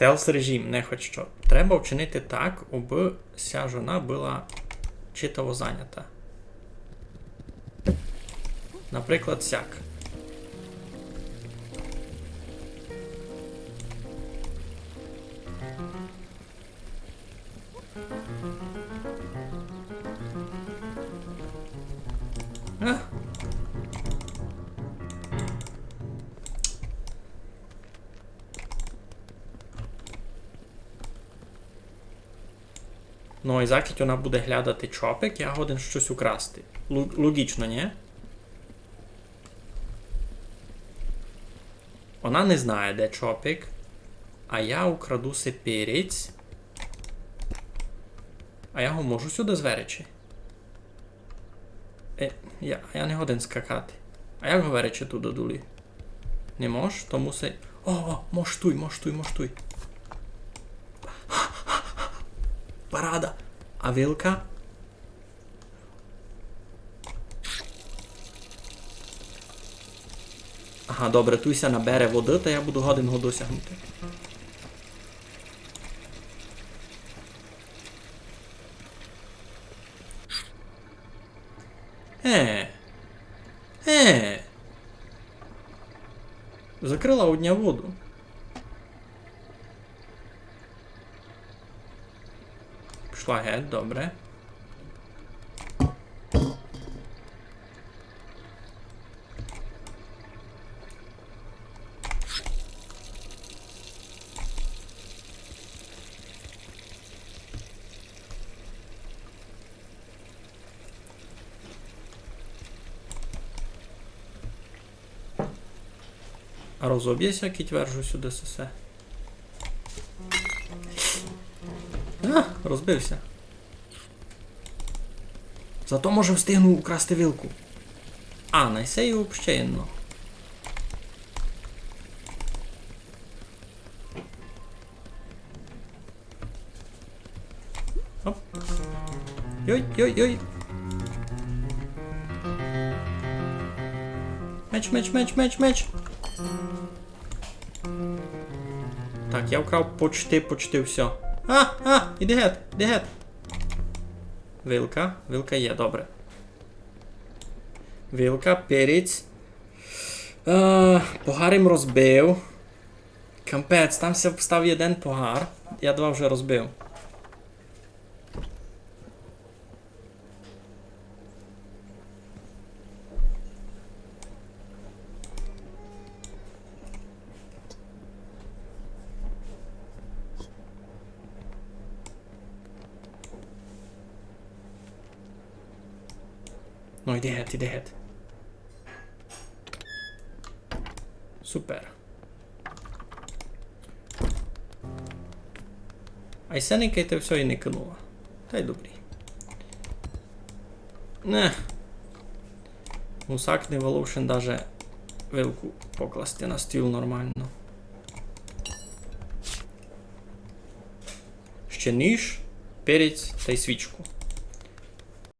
Стелс режим, не хоч що. Треба вчинити так, аби ця жона була читаво зайнята. Наприклад, сяк. Ну і закіть вона буде глядати чопик, я годен щось украсти. Логічно, ні? Вона не знає, де чопик, а я украду се перець. А я його можу сюди зверечі? Я не годен скакати. А як говорячи туди дулі? Не мож, тому се... О, моштуй. Парада. А вилка? Ага, добре, туйся набере води, та я буду годен його досягнути. Закрила одня воду. Пішла геть, добре. А розоб'єся, кіть вержу сюди сесе. Розбився. Зато може встигну украсти вилку. Найсею общенно. Оп. Йой. Меч. Так, я вкрав почти все. Іди геть. Вилка є, добре. Вилка, перець. Погар їм розбив. Кампець, там ся встав один погар. Я два вже розбив. Ну, іди геть. Супер. А й сеника ти все і не кинула. Та й добрі. Гусак не волошен даже вилку покласти на стіл нормально. Ще ніж, перець та й свічку.